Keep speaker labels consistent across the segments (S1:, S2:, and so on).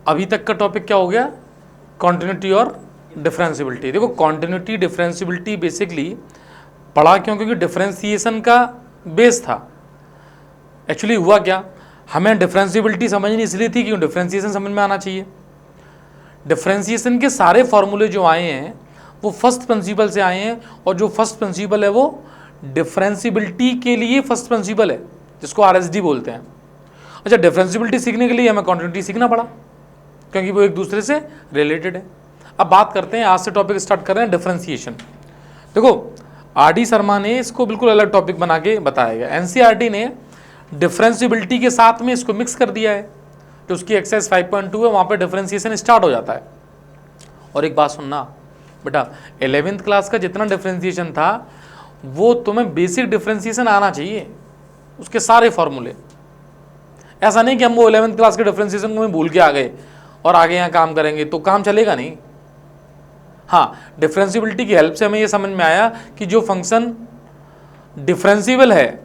S1: अभी तक का टॉपिक क्या हो गया, कॉन्टिन्यूटी और डिफरेंशियबिलिटी। देखो कॉन्टिन्यूटी डिफरेंशियबिलिटी बेसिकली पढ़ा क्यों, क्योंकि डिफरेंशिएशन का बेस था। एक्चुअली हुआ क्या, हमें डिफरेंशियबिलिटी समझनी इसलिए थी क्यों, डिफरेंशिएशन समझ में आना चाहिए। डिफरेंशिएशन के सारे फॉर्मूले जो आए हैं वो फर्स्ट प्रिंसिपल से आए हैं, और जो फर्स्ट प्रिंसिपल है वो डिफरेंशियबिलिटी के लिए फर्स्ट प्रिंसिपल है, जिसको आरएसडी बोलते हैं। अच्छा, डिफरेंशियबिलिटी सीखने के लिए हमें कॉन्टिन्यूटी सीखना पड़ा, क्योंकि वो एक दूसरे से रिलेटेड है। अब बात करते हैं, आज से टॉपिक स्टार्ट कर रहे हैं डिफरेंशिएशन। देखो आर.डी. शर्मा ने इसको बिल्कुल अलग टॉपिक बना के बताया गया। एनसीईआरटी ने डिफरेंशियबिलिटी के साथ में इसको मिक्स कर दिया है, तो उसकी एक्सरसाइज 5.2 है, वहाँ पे डिफरेंशिएशन स्टार्ट हो जाता है। और एक बात सुनना बेटा, 11th क्लास का जितना डिफरेंशिएशन था वो तुम्हें बेसिक डिफरेंशिएशन आना चाहिए, उसके सारे फॉर्मूले। ऐसा नहीं कि हम वो 11th क्लास के डिफरेंशिएशन को भूल के आ गए और आगे यहाँ काम करेंगे, तो काम चलेगा नहीं। हाँ, डिफरेंशियबिलिटी की हेल्प से हमें ये समझ में आया कि जो फंक्शन डिफरेंशिएबल है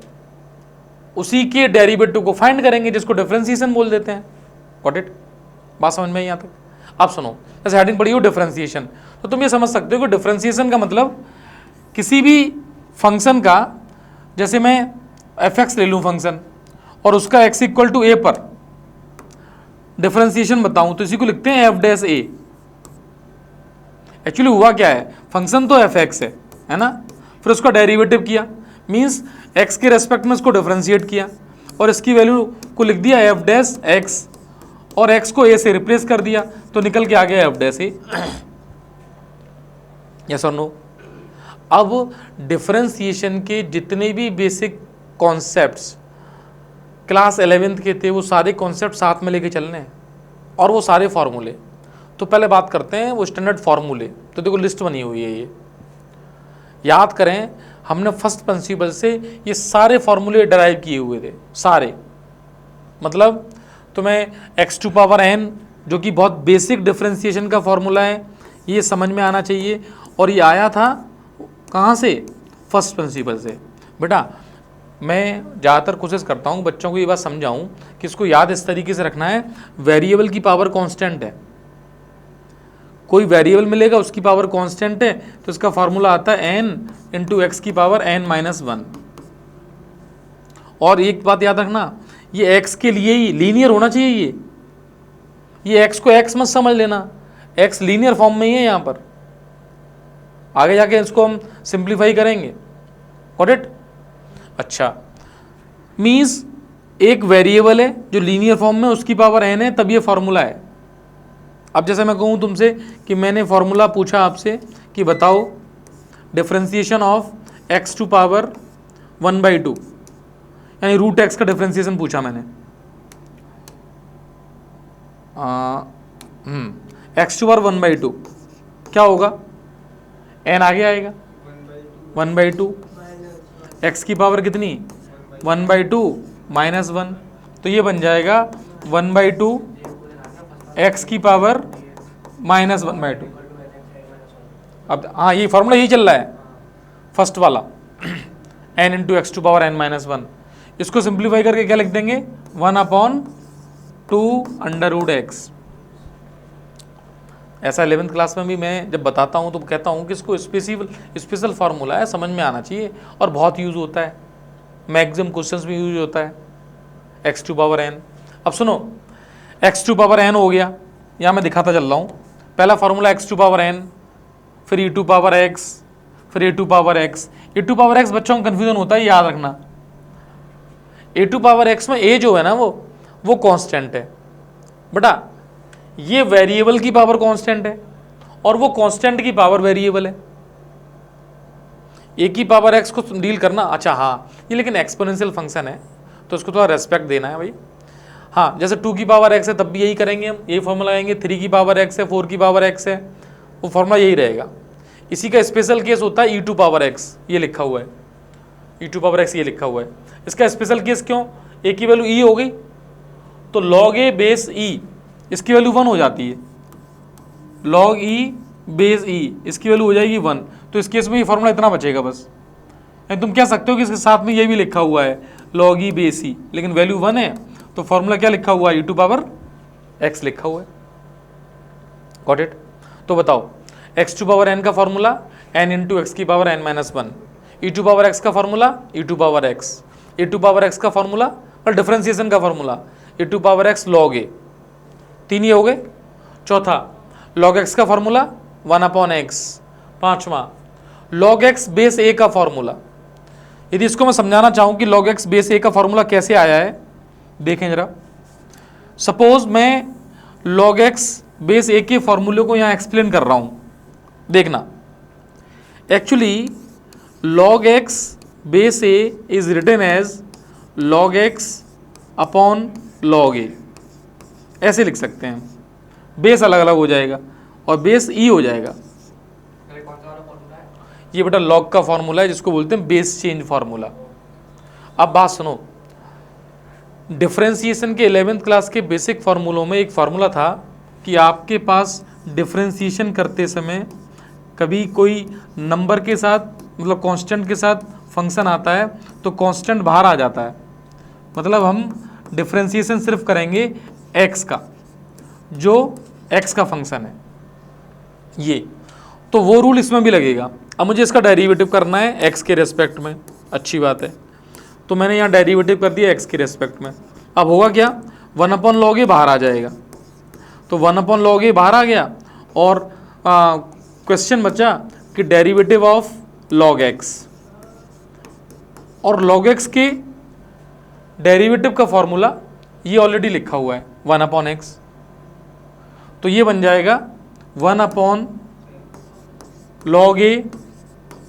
S1: उसी के डेरिवेटिव को फाइंड करेंगे, जिसको डिफरेंशिएशन बोल देते हैं। Got it? बात समझ में आई यहाँ तक? अब सुनो, जैसे हेडिंग पढ़ी हो डिफरेंशिएशन, तो तुम ये समझ सकते हो कि डिफरेंशिएशन का मतलब किसी भी फंक्शन का, जैसे मैं f(x) ले लूँ फंक्शन और उसका x इक्वल टू a पर डिफरेंशिएशन बताऊं, तो इसी को लिखते हैं f' a। एक्चुअली हुआ क्या है, फंक्शन तो f(x) है ना, फिर उसका डेरिवेटिव किया, मींस x के रेस्पेक्ट में उसको डिफरेंशिएट किया और इसकी वैल्यू को लिख दिया f'(x) और x को a से रिप्लेस कर दिया, तो निकल के आ गया f'(a)। यस और नो? अब डिफरेंशिएशन के जितने भी बेसिक कॉन्सेप्ट्स क्लास 11th के थे, वो सारे कॉन्सेप्ट साथ में लेके चलने हैं, और वो सारे फॉर्मूले। तो पहले बात करते हैं वो स्टैंडर्ड फॉर्मूले। तो देखो लिस्ट बनी हुई है, ये याद करें, हमने फर्स्ट प्रिंसिपल से ये सारे फॉर्मूले डराइव किए हुए थे, सारे। मतलब तुम्हें x⁴n जो कि बहुत बेसिक डिफरेंशिएशन का फॉर्मूला है, ये समझ में आना चाहिए। और ये आया था कहाँ से? फर्स्ट प्रिंसिपल से। बेटा मैं ज़्यादातर कोशिश करता हूँ बच्चों को ये बात समझाऊँ कि इसको याद इस तरीके से रखना है, वेरिएबल की पावर कांस्टेंट है। कोई वेरिएबल मिलेगा उसकी पावर कांस्टेंट है, तो इसका फॉर्मूला आता है n इंटू एक्स की पावर n-1। और एक बात याद रखना, ये x के लिए ही लीनियर होना चाहिए। ये x को x मत समझ लेना, x लीनियर फॉर्म में ही है यहाँ पर। आगे जाके इसको हम सिंप्लीफाई करेंगे। Got it? अच्छा, मीन्स एक वेरिएबल है जो लीनियर फॉर्म में, उसकी पावर n है, तब ये फॉर्मूला है। अब जैसे मैं कहूँ तुमसे कि मैंने फॉर्मूला पूछा आपसे कि बताओ डिफरेंशिएशन ऑफ x⁴ 1/2, यानी √x का डिफरेंशिएशन पूछा मैंने। x⁴ 1/2 क्या होगा? n आगे आएगा 1/2, x की पावर कितनी? 1/2 -1, तो ये बन जाएगा 1/2 x की पावर -1/2। अब हाँ, ये फॉर्मूला यही चल रहा है फर्स्ट वाला, n into X to power n-1। इसको सिंप्लीफाई करके क्या लिख देंगे? 1/2√x। ऐसा 11th क्लास में भी मैं जब बताता हूँ तो कहता हूँ कि इसको स्पेशल फार्मूला है, समझ में आना चाहिए, और बहुत यूज़ होता है, मैक्सिमम क्वेश्चंस में यूज होता है x⁴n। अब सुनो, x⁴n हो गया, यहाँ मैं दिखाता चल रहा हूँ। पहला फार्मूला x⁴n, फिर e⁴x, फिर a⁴x। a⁴x बच्चों को कन्फ्यूजन होता है, याद रखना। a⁴x में a जो है ना वो कांस्टेंट है बेटा, ये वेरिएबल की पावर कांस्टेंट है और वो कांस्टेंट की पावर वेरिएबल है। a की पावर x को डील करना। अच्छा हाँ, ये लेकिन एक्सपोनेंशियल फंक्शन है तो उसको थोड़ा रेस्पेक्ट देना है भाई। हाँ, जैसे 2 की पावर x है तब भी यही करेंगे हम, यही फॉर्मूला लगाएंगे। 3 की पावर x है, 4 की पावर x है, वो फॉर्मूला यही रहेगा। इसी का स्पेशल केस होता है e⁴x, ये लिखा हुआ है, e⁴x ये लिखा हुआ है। इसका स्पेशल केस क्यों? a की वैल्यू e हो गई तो log a बेस e, इसकी वैल्यू 1 हो जाती है। log e बेस e, इसकी वैल्यू हो जाएगी 1। तो इस केस में ये फॉर्मूला इतना बचेगा बस। तुम कह सकते हो कि इसके साथ में ये भी लिखा हुआ है log e बेस e, लेकिन वैल्यू 1 है तो फॉर्मूला क्या लिखा हुआ है? e⁴x लिखा हुआ है। Got it. तो बताओ एक्स टू पावर एन का फॉर्मूला एन इंटू एक्स की power n minus one, e to power x का formula e to power x, a to power x का फॉर्मूला और डिफरेंशिएशन का formula a to power x log a, तीन ये हो गए। चौथा लॉग एक्स का फॉर्मूला वन अपॉन एक्स। पांचवा लॉग एक्स बेस ए का फॉर्मूला। यदि इसको मैं समझाना चाहूं कि log x बेस ए का फॉर्मूला कैसे आया है, देखें जरा। सपोज मैं log x बेस ए के फॉर्मूले को यहां एक्सप्लेन कर रहा हूं, देखना। Actually log x base A is written as log x upon log a, ऐसे लिख सकते हैं। बेस अलग अलग हो जाएगा और बेस ई हो जाएगा। ये बेटा लॉग का फॉर्मूला है जिसको बोलते हैं बेस चेंज फॉर्मूला। अब बात सुनो, डिफरेंशिएशन के 11th क्लास के बेसिक फार्मूलों में एक फार्मूला था कि आपके पास डिफरेंशिएशन करते समय कभी कोई नंबर के साथ मतलब कांस्टेंट के साथ फंक्शन आता है तो कांस्टेंट बाहर आ जाता है, मतलब हम डिफरेंशिएशन सिर्फ करेंगे x का, जो x का फंक्शन है ये, तो वो रूल इसमें भी लगेगा। अब मुझे इसका डेरिवेटिव करना है x के रेस्पेक्ट में, अच्छी बात है, तो मैंने यहाँ डेरिवेटिव कर दिया x के रेस्पेक्ट में। अब होगा क्या, वन अपॉन लॉग ए बाहर आ जाएगा, तो वन अपॉन लॉग ए बाहर आ गया और क्वेश्चन बचा कि डेरिवेटिव ऑफ लॉग x, और लॉग x के डेरिवेटिव का फॉर्मूला ये ऑलरेडी लिखा हुआ है वन अपॉन एक्स, तो ये बन जाएगा one upon log a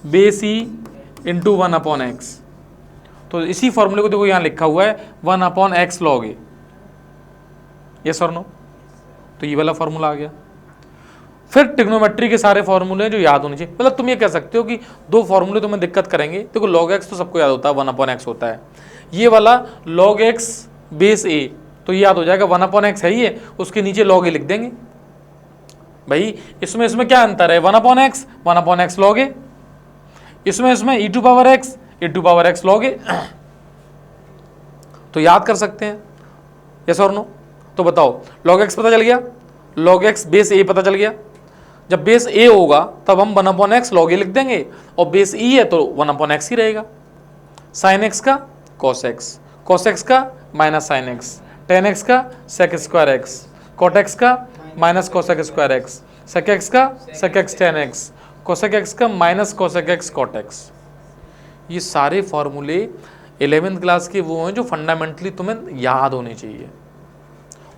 S1: base e into one upon x. तो इसी फॉर्मूले को देखो यहां लिखा हुआ है one upon x log a, yes और नो, तो ये वाला फॉर्मूला आ गया। फिर ट्रिग्नोमेट्री के सारे फॉर्मूले जो याद होने चाहिए, मतलब तुम ये कह सकते हो कि दो फॉर्मूले तुम्हें दिक्कत करेंगे। देखो लॉग एक्स तो सबको याद होता है, वन अपॉन एक्स होता है, ये वाला लॉग एक्स बेस ए तो ये याद हो जाएगा, वन अपॉन एक्स है ही है, उसके नीचे लॉग ए लिख देंगे। भाई इसमें क्या अंतर है, वन अपॉन एक्स लॉग ए, इसमें ई टू पावर एक्स लॉग ए, तो याद कर सकते हैं, यस और नो। तो बताओ लॉग एक्स पता चल गया, लॉग एक्स बेस ए पता चल गया। जब बेस ए होगा तब हम वन अपॉन एक्स लॉग ए लिख देंगे, और बेस ई है तो वन अपॉन एक्स ही रहेगा। साइन एक्स का कॉस एक्स का minus sine x, tan x का sec square x, cot x का minus cosec square x, sec x का sec x tan x, cosec x का minus cosec x cot x. ये सारे फॉर्मूले 11th class के वो हैं जो फंडामेंटली तुम्हें याद होने चाहिए।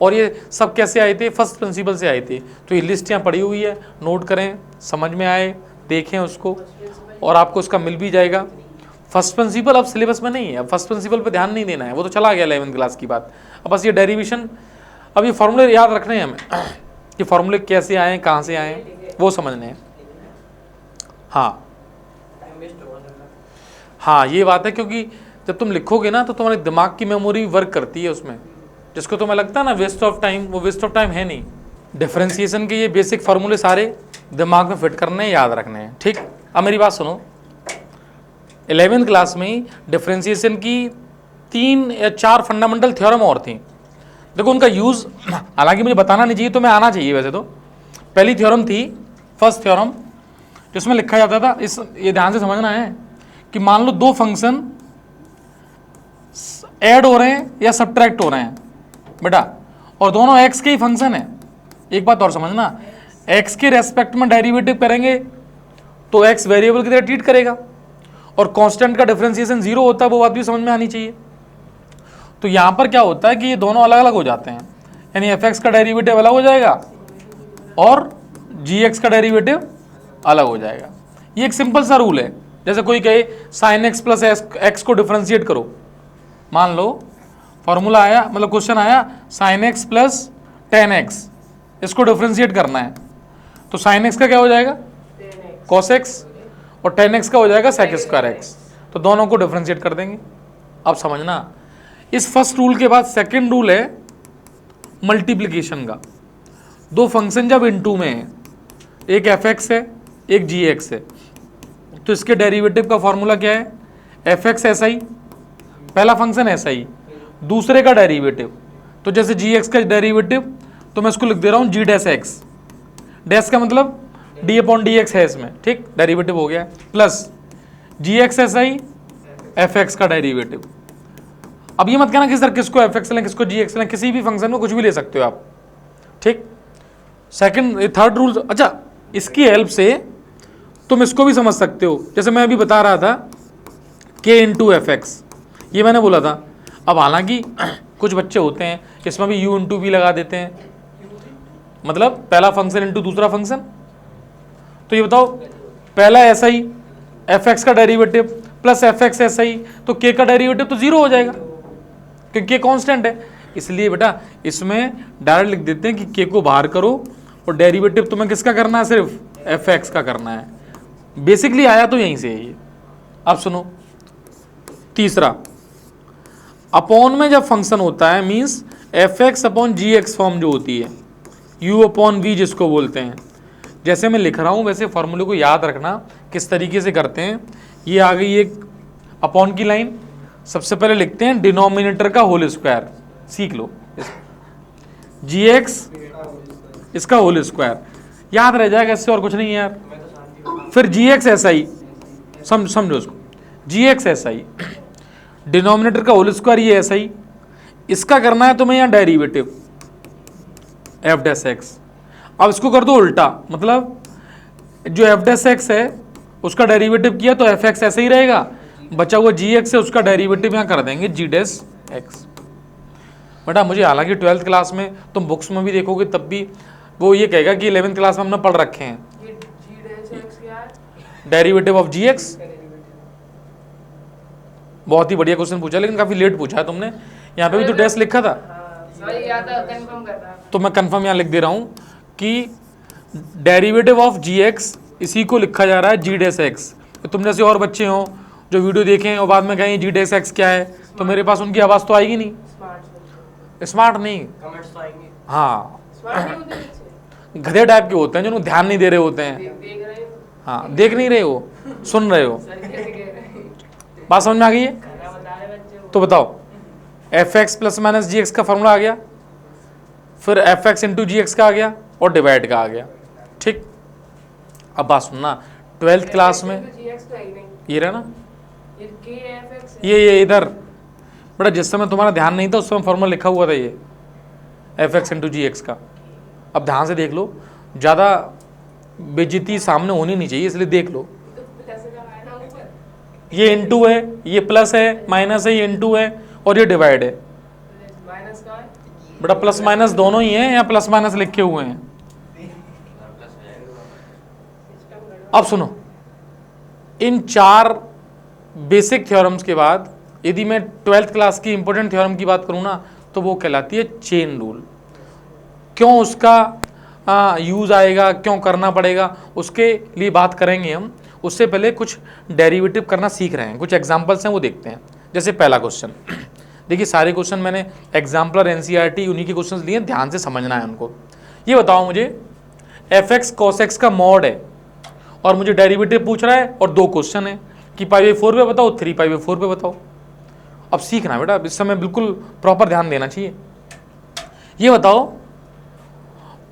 S1: और ये सब कैसे आए थे, फर्स्ट प्रिंसिपल से आए थे। तो ये लिस्ट यहाँ पड़ी हुई है, नोट करें, समझ में आए, देखें उसको, और आपको उसका मिल भी जाएगा। फर्स्ट प्रिंसिपल अब सिलेबस में नहीं है, अब फर्स्ट प्रिंसिपल पे ध्यान नहीं देना है, वो तो चला गया 11th क्लास की बात। अब बस ये डेरिवेशन, अब ये फॉर्मूले याद रखने हैं हमें कि फॉर्मूले कैसे आए, कहाँ से आए, वो समझने हैं। हाँ ये बात है, क्योंकि जब तुम लिखोगे ना तो तुम्हारे दिमाग की मेमोरी वर्क करती है उसमें, जिसको तुम्हें लगता है ना वेस्ट ऑफ टाइम, वो वेस्ट ऑफ टाइम है नहीं। डिफरेंशिएशन के ये बेसिक फार्मूले सारे दिमाग में फिट करने हैं, याद रखने हैं, ठीक। अब मेरी बात सुनो, 11th क्लास में डिफरेंशिएशन की 3 या 4 फंडामेंटल थ्योरम और थी। देखो उनका यूज़ हालांकि मुझे बताना नहीं चाहिए, तो मैं आना चाहिए वैसे तो। पहली थ्योरम थी फर्स्ट थ्योरम, जिसमें लिखा जाता था, ये ध्यान से समझना है कि मान लो दो फंक्शन ऐड हो रहे हैं या सब्ट्रैक्ट हो रहे हैं बेटा, और दोनों एक्स के ही फंक्शन है। एक बात और समझना, एक्स के रेस्पेक्ट में डेरिवेटिव करेंगे तो एक्स वेरिएबल की तरह ट्रीट करेगा, और कांस्टेंट का डिफरेंशिएशन 0 होता है, वो बात भी समझ में आनी चाहिए। तो यहाँ पर क्या होता है कि ये दोनों अलग अलग हो जाते हैं, यानी एफ एक्स का डेरिवेटिव अलग हो जाएगा और जी एक्स का डेरिवेटिव अलग हो जाएगा। ये एक सिंपल सा रूल है। जैसे कोई कहे साइन एक्स प्लस एक्स को डिफरेंशिएट करो, मान लो फॉर्मूला आया, मतलब क्वेश्चन आया sine x plus ten x, इसको डिफरेंशिएट करना है, तो साइन एक्स का क्या हो जाएगा कॉस एक्स, और टेन एक्स का हो जाएगा सेक स्क्वायर एक्स, तो दोनों को डिफरेंशिएट कर देंगे। अब समझना, इस फर्स्ट रूल के बाद सेकंड रूल है मल्टीप्लिकेशन का। दो फंक्शन जब इनटू में है, एक एफ एक्स है एक जी एक्स है, तो इसके डेरिवेटिव का फॉर्मूला क्या है, एफ एक्स एस आई, पहला फंक्शन एस आई, दूसरे का डेरिवेटिव, तो जैसे जी एक्स का डेरिवेटिव तो मैं इसको लिख दे रहा हूँ जी डैश एक्स, डैश का मतलब डी अपॉन डी एक्स है इसमें, ठीक, डेरिवेटिव हो गया, plus G X S I F X का डेरिवेटिव। अब ये मत कहना कि सर किसको एफ एक्स लें किसको जी एक्स लें, किसी भी फंक्शन में कुछ भी ले सकते हो आप, ठीक। सेकंड थर्ड रूल, अच्छा इसकी हेल्प से तुम इसको भी समझ सकते हो, जैसे मैं अभी बता रहा था के इंटू एफ एक्स, ये मैंने बोला था। अब हालांकि कुछ बच्चे होते हैं इसमें भी यू इंटू वी लगा देते हैं, मतलब पहला फंक्शन इंटू दूसरा फंक्शन। तो ये बताओ, पहला एस आई एफ एक्स का derivative plus F x S आई, तो के का डेरिवेटिव तो जीरो हो जाएगा क्योंकि के कांस्टेंट है। इसलिए बेटा इसमें डायरेक्ट लिख देते हैं कि के को बाहर करो और डेरिवेटिव तुम्हें किसका करना है, सिर्फ एफ एक्स का करना है। बेसिकली आया तो यहीं से है ये। अब सुनो तीसरा, अपॉन में जब फंक्शन होता है मीन्स एफ एक्स अपॉन जी एक्स फॉर्म जो होती है, यू अपॉन वी जिसको बोलते हैं, जैसे मैं लिख रहा हूँ वैसे फॉर्मूले को याद रखना किस तरीके से करते हैं। ये आ गई एक अपॉन की लाइन, सबसे पहले लिखते हैं डिनोमिनेटर का होल स्क्वायर, सीख लो, जी एक्स इसका होल स्क्वायर याद रह जाएगा, इससे और कुछ नहीं है यार। फिर जी एक्स एस आई, समझो इसको, जी एक्स एस आई डिनोमिनेटर का होल स्क्वायर, ये एस आई, इसका करना है तुम्हें यहाँ डेरिवेटिव एफ डैश एक्स। अब इसको कर दो उल्टा, मतलब जो एफ डैश एक्स है उसका डेरिवेटिव किया तो एफ एक्स ऐसे ही रहेगा, बचा हुआ जी एक्स है उसका डेरिवेटिव यहाँ कर देंगे जी डैश एक्स। बेटा मुझे हालांकि 12th क्लास में तुम बुक्स में भी देखोगे तब भी वो ये कहेगा कि 11th क्लास में हमने पढ़ रखे हैं डेरिवेटिव ऑफ जी एक्स। बहुत ही बढ़िया क्वेश्चन पूछा, लेकिन काफी लेट पूछा है तुमने, यहाँ पे भी तो डैश लिखा था, तो मैं कंफर्म यहाँ लिख दे रहा हूँ कि डेरिवेटिव ऑफ जी एक्स इसी को लिखा जा रहा है जी डैश एक्स। तुम जैसे और बच्चे हो जो वीडियो देखें और बाद में कहें जी डैश एक्स क्या है, तो मेरे पास उनकी आवाज़ तो आएगी नहीं, स्मार्ट नहीं,
S2: कमेंट्स तो आएंगे।
S1: हाँ गधे टाइप के होते हैं जो ध्यान नहीं दे रहे होते हैं, हाँ देख नहीं रहे हो, सुन रहे हो। बात समझ में आ गई है? तो बताओ एफ एक्स प्लस माइनस जी एक्स का फॉर्मूला आ गया, फिर एफ एक्स इंटू जी एक्स का आ गया और डिवाइड का आ गया, ठीक। अब बात सुनना, 12th क्लास में ये रहा ना, ये इधर बेटा जिस समय तुम्हारा ध्यान नहीं था उस समय फॉर्मूला लिखा हुआ था ये एफ एक्स इंटू जी एक्स का। अब ध्यान से देख लो, ज़्यादा बेइज्जती सामने होनी नहीं चाहिए, इसलिए देख लो। ये इंटू है, ये प्लस है, माइनस है, ये इंटू है और ये डिवाइड है। बेटा प्लस माइनस दोनों ही हैं या प्लस माइनस लिखे हुए हैं? अब सुनो, इन 4 बेसिक थ्योरम्स के बाद यदि मैं 12th क्लास की इंपॉर्टेंट थ्योरम की बात करूं ना तो वो कहलाती है चेन रूल। क्यों उसका यूज आएगा, क्यों करना पड़ेगा, उसके लिए बात करेंगे हम। उससे पहले कुछ डेरिवेटिव करना सीख रहे हैं, कुछ एग्जांपल्स हैं वो देखते हैं। जैसे पहला क्वेश्चन, देखिए सारे क्वेश्चन मैंने एग्जाम्पलर एनसीईआरटी उन्हीं के क्वेश्चन लिए, ध्यान से समझना है उनको। ये बताओ मुझे एफ एक्स कॉस एक्स का मॉड है और मुझे डेरिवेटिव पूछ रहा है और 2 क्वेश्चन है कि π/4 पे बताओ, 3π/4 पे बताओ। अब सीखना बेटा, इस समय बिल्कुल प्रॉपर ध्यान देना चाहिए। ये बताओ,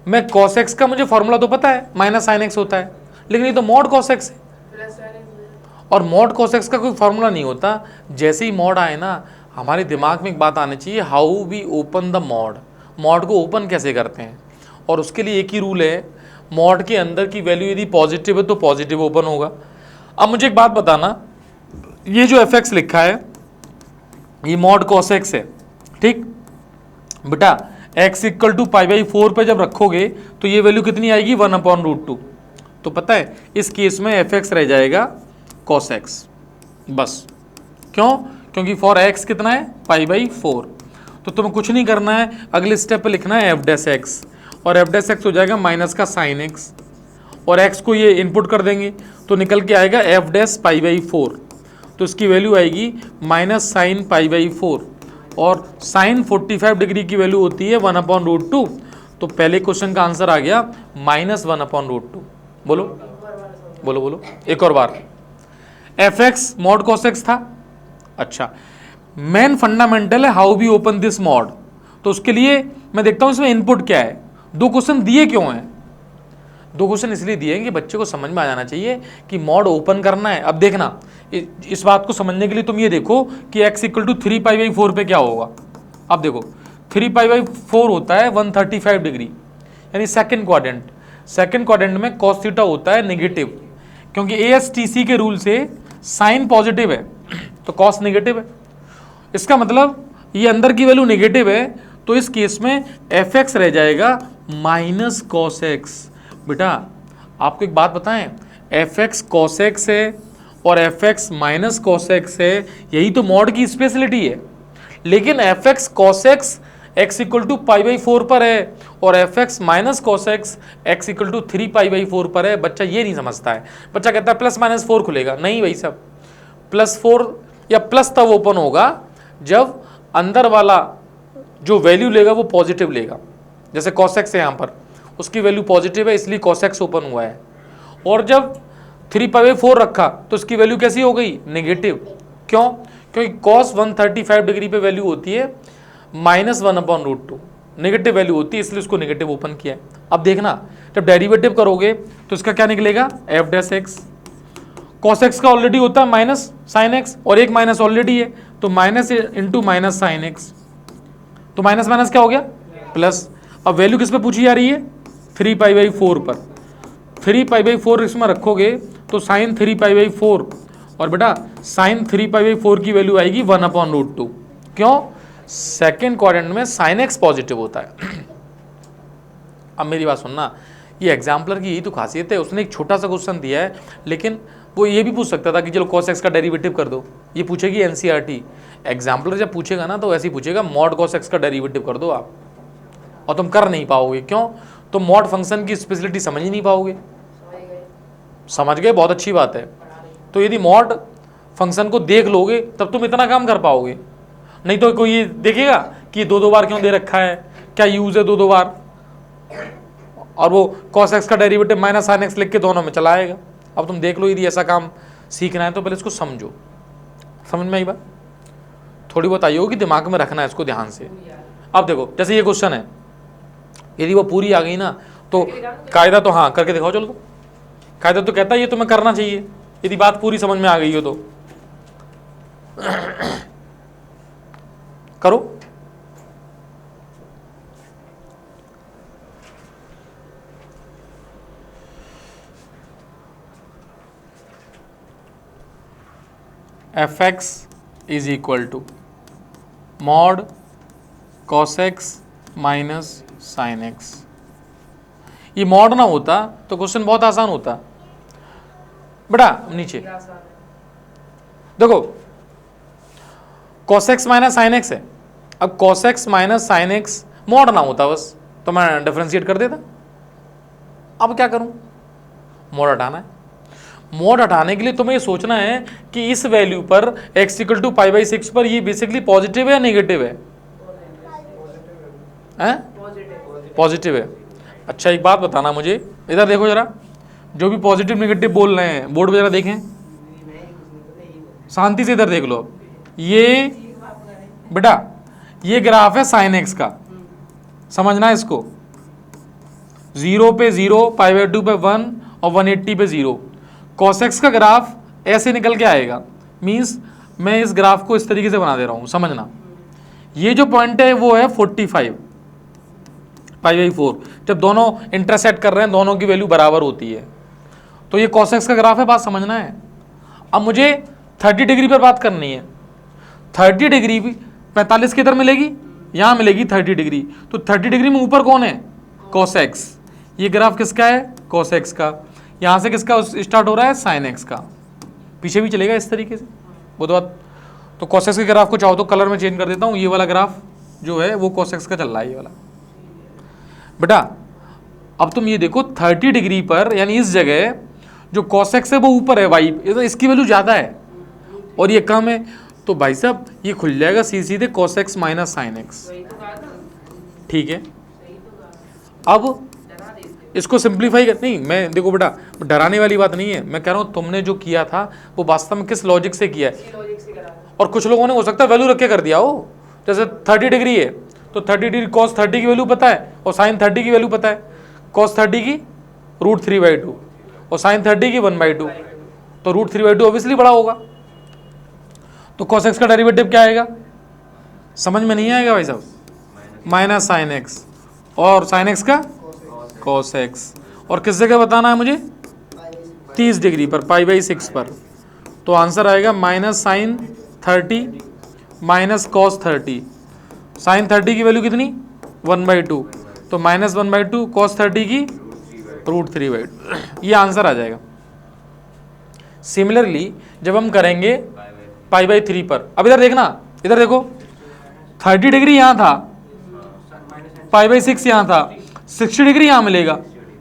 S1: मैं cos x का मुझे फॉर्मूला तो पता है माइनस साइन एक्स होता है, लेकिन ये तो मॉड cos x है और मॉड cos x का कोई फॉर्मूला नहीं होता। जैसे ही मॉड आए ना हमारे दिमाग में एक बात आनी चाहिए, how we open the mod, mod को ओपन कैसे करते हैं। और उसके लिए एक ही रूल है, मॉड के अंदर की वैल्यू यदि पॉजिटिव है तो पॉजिटिव ओपन होगा। अब मुझे एक बात बताना, ये जो एफ एक्स लिखा है ये मॉड cos x है, ठीक बेटा। x इक्वल टू π/4 पे जब रखोगे तो ये वैल्यू कितनी आएगी, 1/√2। तो पता है इस केस में एफ एक्स रह जाएगा cos x बस। क्यों? क्योंकि फॉर x कितना है π/4। तो तुम्हें कुछ नहीं करना है, अगले स्टेप पे लिखना है एफ डैश एक्स और एफ डैश एक्स हो जाएगा माइनस का साइन एक्स और x को ये इनपुट कर देंगे तो निकल के आएगा एफ डैश π/4। तो इसकी वैल्यू आएगी माइनस साइन π/4 और साइन 45 डिग्री की वैल्यू होती है 1/√2। तो पहले क्वेश्चन का आंसर आ गया माइनस 1/√2। बोलो बोलो बोलो एक और बार। F x mod cos x था। अच्छा, मेन फंडामेंटल है how we open this mod. तो उसके लिए मैं देखता हूं इसमें इनपुट क्या है, 2 क्वेश्चन दिए क्यों हैं। दो क्वेश्चन इसलिए दिए हैं कि बच्चे को समझ में आ जाना चाहिए कि मॉड ओपन करना है। अब देखना, इस बात को समझने के लिए तुम ये देखो कि x इक्वल टू 3π/4 पे क्या होगा। अब देखो 3π/4 होता है 135 डिग्री, यानी सेकंड क्वाड्रेंट में cos थीटा होता है नेगेटिव, क्योंकि ASTC के रूल से साइन पॉजिटिव है तो cos नेगेटिव है। इसका मतलब ये अंदर की वैल्यू नेगेटिव है, तो इस केस में fx रह जाएगा माइनस cos x। बेटा आपको एक बात बताएं, fx cos x है और fx माइनस cos x है, यही तो मॉड की स्पेशलिटी है। लेकिन fx cos x x equal to π/4 पर है और fx minus cos x x equal to 3π/4 पर है। बच्चा ये नहीं समझता है, बच्चा कहता है +-4 खुलेगा। नहीं भाई साहब, +4 या प्लस तब ओपन होगा जब अंदर वाला जो वैल्यू लेगा वो पॉजिटिव लेगा। जैसे cos x है यहाँ पर, उसकी वैल्यू पॉजिटिव है इसलिए cos x ओपन हुआ है, और जब 3π/4 रखा तो उसकी वैल्यू कैसी हो गई, नेगेटिव। क्यों? क्योंकि cos 135 डिग्री पे वैल्यू होती है -1/√2, नेगेटिव वैल्यू होती है, इसलिए उसको नेगेटिव ओपन किया है। अब देखना, जब डेरिवेटिव करोगे तो इसका क्या निकलेगा, f'(x). cos x का ऑलरेडी होता है माइनस sin x, और एक माइनस ऑलरेडी है तो minus into minus sin x, तो माइनस माइनस क्या हो गया, प्लस। अब वैल्यू किस पे पूछी जा रही है, 3π/4 पर। 3π/4 इसमें रखोगे तो sin 3π/4, और बेटा sin 3π/4 की वैल्यू आएगी 1/√2। क्यों? सेकेंड क्वाड्रेंट में sin x पॉजिटिव होता है। अब मेरी बात सुनना, ये एग्जाम्पलर की यही तो खासियत है, उसने एक छोटा सा क्वेश्चन दिया है, लेकिन वो ये भी पूछ सकता था कि चलो cos x का डेरिवेटिव कर दो। ये पूछेगी NCERT। एग्जाम्पलर जब पूछेगा ना तो ऐसे ही पूछेगा, मॉड cos x का डेरिवेटिव कर दो आप, और तुम कर नहीं पाओगे। क्यों? तो मॉड फंक्शन की स्पेशलिटी समझ ही नहीं पाओगे। समझ गए, बहुत अच्छी बात है। तो यदि मॉड फंक्शन को देख लोगे तब तुम इतना काम कर पाओगे, नहीं तो कोई ये देखेगा कि 2-2 बार क्यों दे रखा है, क्या यूज है 2-2 बार, और वो cos x का डेरिवेटिव माइनस sin x लिख के दोनों में चलाएगा। अब तुम देख लो, यदि ऐसा काम सीखना है तो पहले इसको समझो। समझ में आई बात? थोड़ी बहुत आई होगी, दिमाग में रखना है इसको ध्यान से। अब देखो, जैसे ये क्वेश्चन है, यदि वो पूरी आ गई ना तो कायदा तो हाँ करके दिखाओ। चलो, तो कायदा तो कहता है ये तुम्हें करना चाहिए यदि बात पूरी समझ में आ गई हो तो। करो। fx is equal to mod cos x minus sin x। ये मॉड ना होता तो क्वेश्चन बहुत आसान होता। बेटा नीचे देखो, cos x minus sin x है। अब cos x minus sin x mod ना होता बस तो मैं डिफरेंशिएट कर देता। अब क्या करूं, मॉड हटाना है। मॉड हटाने के लिए तुम्हें ये सोचना है कि इस वैल्यू पर x इक्वल टू π/6 पर ये बेसिकली पॉजिटिव है या नेगेटिव है? पॉजिटिव है। अच्छा एक बात बताना मुझे, इधर देखो जरा, जो भी पॉजिटिव नेगेटिव बोल रहे हैं बोर्ड पे जरा देखें, शांति से इधर देख लो। ये बेटा ये ग्राफ है sin x का, समझना है इसको। 0 पे 0, π/2 पे 1 और 180 पे 0। cos x का ग्राफ ऐसे निकल के आएगा, मीन्स मैं इस ग्राफ को इस तरीके से बना दे रहा हूं, समझना। ये जो पॉइंट है वो है 45 π/4। जब दोनों इंटरसेक्ट कर रहे हैं, दोनों की वैल्यू बराबर होती है, तो ये cos x का ग्राफ है, बात समझना है। अब मुझे 30 डिग्री पर बात करनी है। 30 डिग्री 45 किधर मिलेगी, यहां मिलेगी 30 डिग्री, तो 30 डिग्री में ऊपर कौन है, cos x। ये ग्राफ किसका है, cos x का। यहां से किसका स्टार्ट हो रहा है, sin x का। पीछे भी चलेगा इस तरीके से वो तो बात। तो cos x के ग्राफ को चाहो तो कलर में चेंज कर देता हूं। ये वाला ग्राफ जो है वो cos x का चल रहा है, ये वाला। बेटा अब तुम ये देखो 30 डिग्री पर, यानी इस जगह जो cos x है वो ऊपर है y, तो इसकी वैल्यू ज़्यादा है और ये कम है, तो भाई साहब ये खुल जाएगा सीधे cos x minus sin x। ठीक है, अब इसको सिंप्लीफाई कर, नहीं मैं देखो बेटा डराने वाली बात नहीं है, मैं कह रहा हूँ तुमने जो किया था वो वास्तव में किस लॉजिक से किया है। और कुछ लोगों ने हो सकता है वैल्यू रख के कर दिया हो, जैसे 30 डिग्री है तो 30 डिग्री cos 30 की वैल्यू पता है और sin 30 की वैल्यू पता है। cos 30 की √3/2 और sin 30 की 1/2, तो √3/2 ऑब्वियसली बड़ा होगा। तो cos x का डेरिवेटिव क्या आएगा, समझ में नहीं आएगा भाई साहब, माइनस साइन एक्स, और साइन एक्स का cos x, और किस जगह बताना है मुझे, 30 डिग्री पर, π/6 पर। तो आंसर आएगा minus sine 30 minus cos 30। Sine 30 की वैल्यू कितनी, 1/2, तो माइनस 1/2 cos 30 की √3/2, ये आंसर आ जाएगा। सिमिलरली जब हम करेंगे π/3 पर, अब इधर देखना, इधर देखो 30 डिग्री यहाँ था, π/6 यहाँ था, 60 डिग्री यहाँ मिलेगा,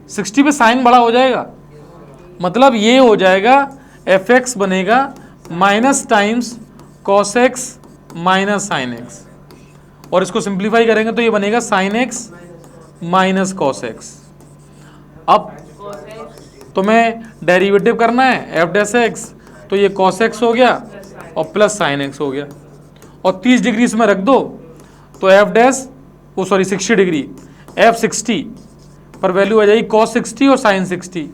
S1: 60 पे साइन बड़ा हो जाएगा, मतलब ये हो जाएगा fx बनेगा minus times cos x minus sine x, और इसको सिंप्लीफाई करेंगे तो ये बनेगा sine x minus cos x. अब तुम्हें डेरिवेटिव करना है एफ डैश एक्स, तो ये कॉस एक्स हो गया और प्लस साइन एक्स हो गया, और 30 डिग्री इसमें रख दो तो एफ डैश, वो सॉरी 60 डिग्री, एफ 60 पर वैल्यू आ जाएगी कॉस 60 और साइन 60।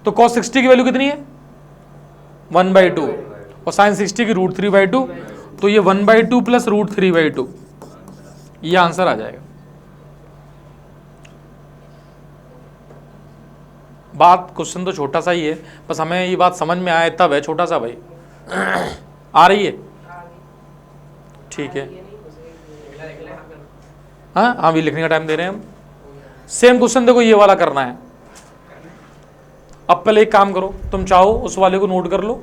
S1: तो कॉस 60 की वैल्यू कितनी है, 1/2, और साइन 60 की √3/2, तो ये 1/2 प्लस √3/2, ये आंसर आ जाएगा। बात, क्वेश्चन तो छोटा सा ही है, बस हमें ये बात समझ में आए तब है छोटा सा भाई। आ रही है, ठीक है, हाँ हाँ भी लिखने का टाइम दे रहे हैं हम। सेम क्वेश्चन देखो, ये वाला करना है। अब पहले एक काम करो, तुम चाहो उस वाले को नोट कर लो,